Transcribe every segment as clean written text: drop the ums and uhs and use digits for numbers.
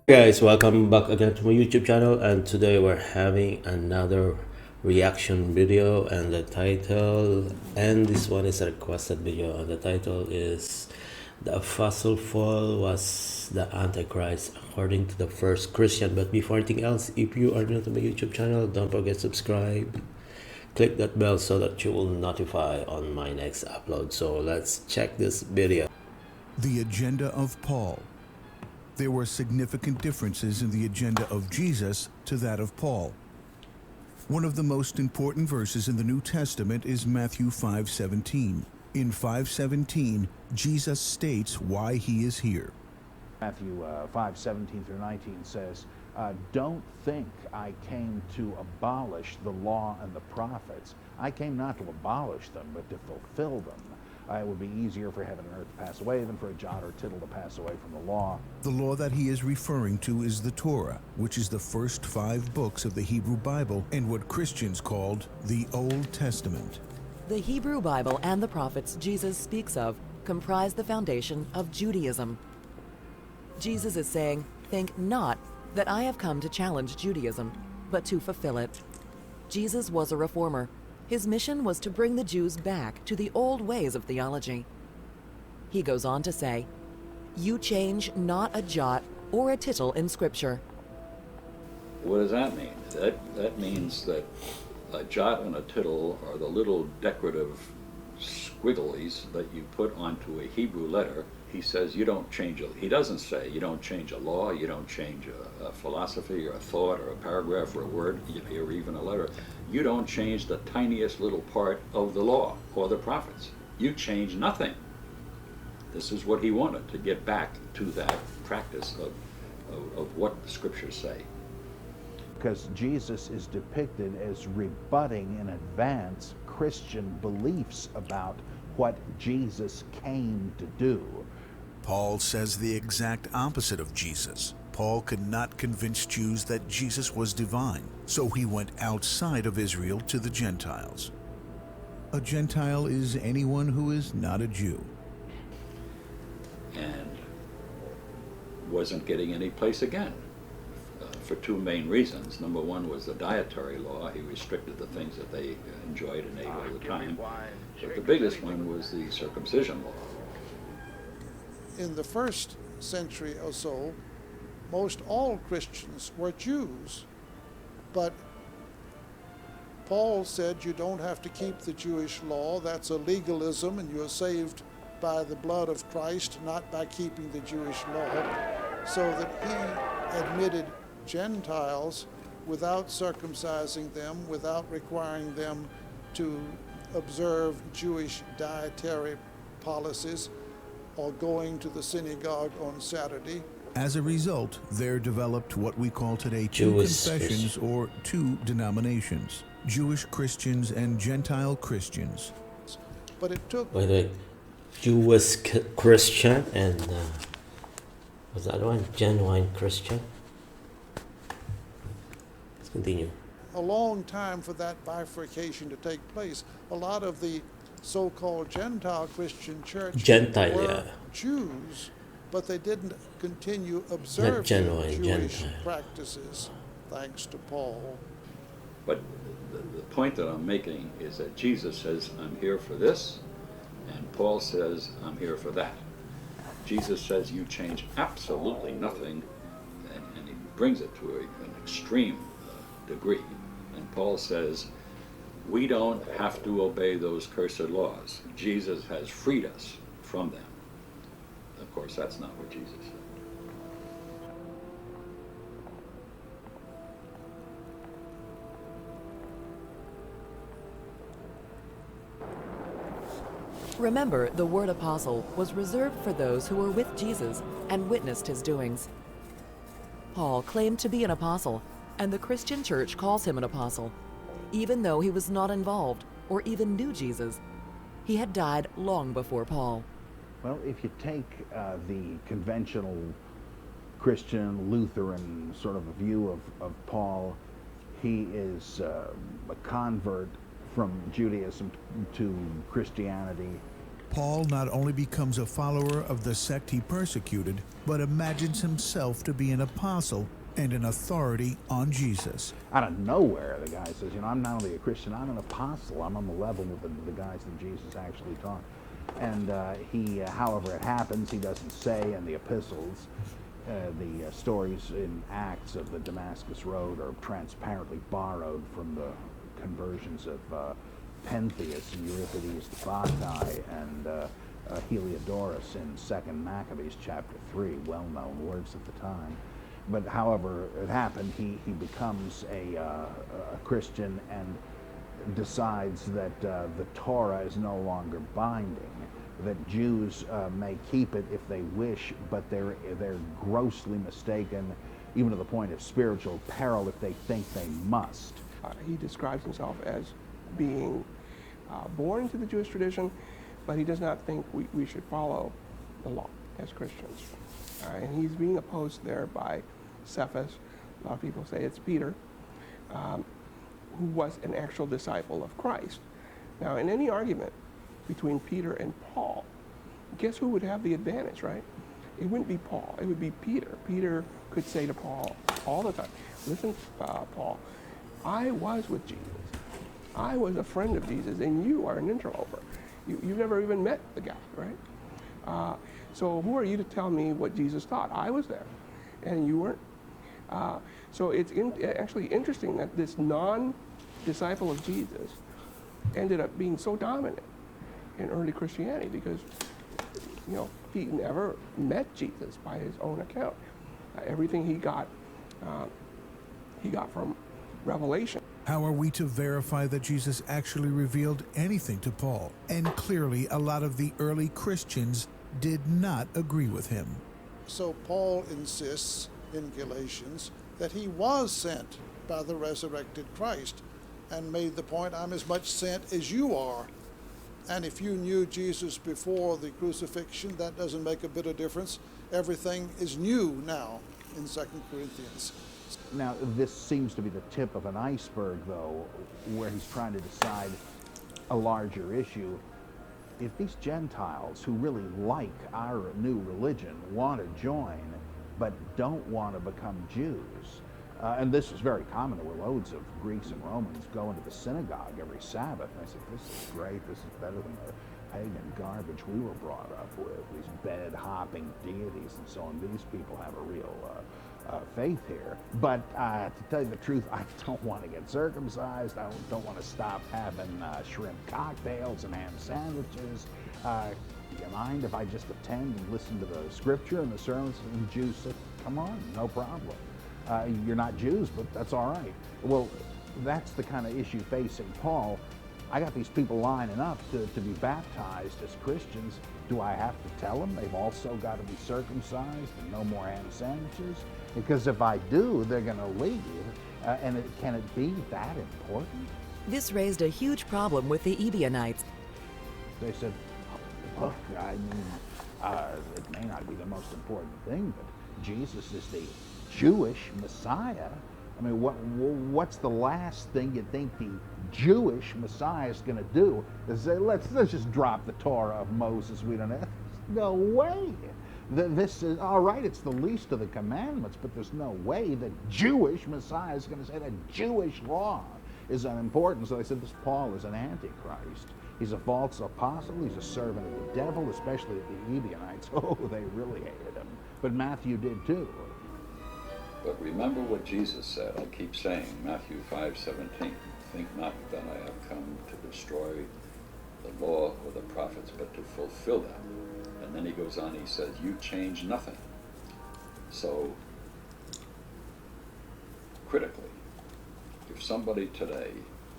Guys, welcome back again to my YouTube channel, and today we're having another reaction video, and the title, and this one is a requested video, and the title is "The Apostle Paul Was the Antichrist According to the First Christian." But before anything else, if you are new to my YouTube channel, don't forget to subscribe, click that bell so that you will notify on my next upload. So let's check this video. The agenda of Paul. There were significant differences in the agenda of Jesus to that of Paul. One of the most important verses in the New Testament is Matthew 5:17. In 5:17, Jesus states why he is here. Matthew 5:17 through 19 says, don't think I came to abolish the law and the prophets. I came not to abolish them, but to fulfill them. It would be easier for heaven and earth to pass away than for a jot or tittle to pass away from the law. The law that he is referring to is the Torah, which is the first 5 books of the Hebrew Bible and what Christians called the Old Testament. The Hebrew Bible and the prophets Jesus speaks of comprise the foundation of Judaism. Jesus is saying, think not that I have come to challenge Judaism, but to fulfill it. Jesus was a reformer. His mission was to bring the Jews back to the old ways of theology. He goes on to say, you change not a jot or a tittle in Scripture. What does that mean? That means that a jot and a tittle are the little decorative squigglies that you put onto a Hebrew letter. He says you don't change it. He doesn't say you don't change a law, you don't change a philosophy or a thought or a paragraph or a word or even a letter. You don't change the tiniest little part of the law or the prophets. You change nothing. This is what he wanted, to get back to that practice of what the scriptures say. Because Jesus is depicted as rebutting in advance Christian beliefs about what Jesus came to do. Paul says the exact opposite of Jesus. Paul could not convince Jews that Jesus was divine, so he went outside of Israel to the Gentiles. A Gentile is anyone who is not a Jew. And wasn't getting any place again for 2 main reasons. Number one was the dietary law. He restricted the things that they enjoyed and ate all the time. But the biggest one was the circumcision law. In the first century or so, most all Christians were Jews. But Paul said you don't have to keep the Jewish law. That's a legalism, and you're saved by the blood of Christ, not by keeping the Jewish law. So that he admitted Gentiles without circumcising them, without requiring them to observe Jewish dietary policies or going to the synagogue on Saturday. As a result, there developed what we call today 2 Jewish confessions or 2 denominations, Jewish Christians and Gentile Christians. But it took Wait. Jewish Christian and what's the other one? Genuine Christian. Let's continue. a long time for that bifurcation to take place. A lot of the so-called Gentile Christian churches were Jews, but they didn't continue observing Jewish Gentile practices, thanks to Paul. But the point that I'm making is that Jesus says, I'm here for this, and Paul says, I'm here for that. Jesus says you change absolutely nothing, and he brings it to an extreme degree. And Paul says, we don't have to obey those cursed laws. Jesus has freed us from them. Of course, that's not what Jesus said. Remember, the word apostle was reserved for those who were with Jesus and witnessed his doings. Paul claimed to be an apostle, and the Christian church calls him an apostle, even though he was not involved or even knew Jesus. He had died long before Paul. Well, if you take the conventional Christian, Lutheran sort of a view of Paul, he is a convert from Judaism to Christianity. Paul not only becomes a follower of the sect he persecuted, but imagines himself to be an apostle and an authority on Jesus. Out of nowhere, the guy says, I'm not only a Christian, I'm an apostle. I'm on the level with the guys that Jesus actually taught. And however it happens, he doesn't say in the epistles. The stories in Acts of the Damascus Road are transparently borrowed from the conversions of Pentheus and Euripides the Bacchae and Heliodorus in 2nd Maccabees chapter 3, well-known words at the time. But however it happened, he becomes a Christian and decides that the Torah is no longer binding, that Jews may keep it if they wish, but they're grossly mistaken, even to the point of spiritual peril if they think they must. He describes himself as being born into the Jewish tradition, but he does not think we should follow the law as Christians. And he's being opposed there by Cephas. A lot of people say it's Peter, who was an actual disciple of Christ. Now, in any argument between Peter and Paul, guess who would have the advantage, right? It wouldn't be Paul, it would be Peter. Peter could say to Paul all the time, listen, Paul, I was with Jesus. I was a friend of Jesus, and you are an interloper. You've never even met the guy, right? So who are you to tell me what Jesus taught? I was there, and you weren't. So it's actually interesting that this non-disciple of Jesus ended up being so dominant in early Christianity because, he never met Jesus by his own account. Everything he got from revelation. How are we to verify that Jesus actually revealed anything to Paul? And clearly, a lot of the early Christians did not agree with him. So Paul insists in Galatians that he was sent by the resurrected Christ and made the point, I'm as much sent as you are. And if you knew Jesus before the crucifixion, that doesn't make a bit of difference. Everything is new now in 2 Corinthians. Now, this seems to be the tip of an iceberg, though, where he's trying to decide a larger issue. If these Gentiles who really like our new religion want to join, but don't want to become Jews, and this is very common. There were loads of Greeks and Romans going to the synagogue every Sabbath. And I said, this is great. This is better than the pagan garbage we were brought up with, these bed-hopping deities and so on. These people have a real faith here. But to tell you the truth, I don't want to get circumcised. I don't want to stop having shrimp cocktails and ham sandwiches. Do you mind if I just attend and listen to the scripture and the sermons? And Jews said, come on, no problem. You're not Jews, but that's all right. Well, that's the kind of issue facing Paul. I got these people lining up to be baptized as Christians. Do I have to tell them they've also got to be circumcised and no more ham sandwiches? Because if I do, they're going to leave. Can it be that important? This raised a huge problem with the Ebionites. They said, look, I mean, it may not be the most important thing, but Jesus is the Jewish Messiah. I mean, what's the last thing you think the Jewish Messiah is going to do? Is say, let's just drop the Torah of Moses. We don't have. No way. This is all right. It's the least of the commandments, but there's no way the Jewish Messiah is going to say that Jewish law is unimportant. So they said this Paul is an antichrist. He's a false apostle. He's a servant of the devil, especially the Ebionites. Oh, they really hated him. But Matthew did too. But remember what Jesus said. I keep saying, Matthew 5:17, think not that I have come to destroy the law or the prophets, but to fulfill them. And then he goes on, he says, you change nothing. So, critically, if somebody today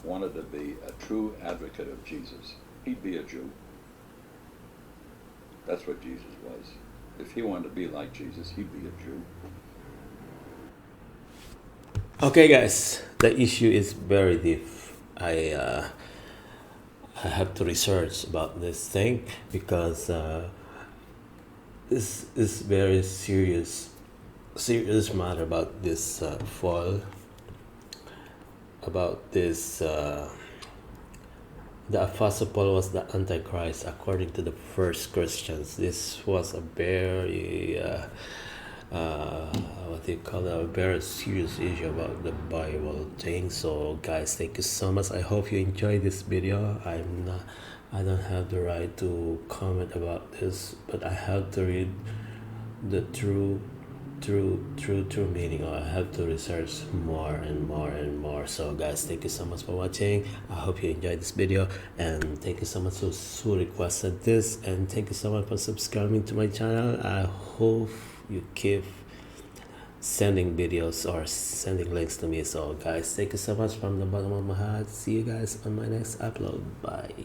wanted to be a true advocate of Jesus, he'd be a Jew. That's what Jesus was. If he wanted to be like Jesus, he'd be a Jew. Okay, guys, the issue is very deep. I have to research about this thing because this is very serious matter about this fall, about this the Apostle Paul was the Antichrist according to the first Christians. This was a very what do you call it, a very serious issue about the Bible thing. So guys, thank you so much. I hope you enjoyed this video. I don't have the right to comment about this, but I have to read the true meaning, or I have to research more and more and more. So guys, thank you so much for watching. I hope you enjoyed this video, and thank you so much who requested this, and thank you so much for subscribing to my channel. I hope you keep sending videos or sending links to me. So guys, thank you so much from the bottom of my heart. See you guys on my next upload. Bye.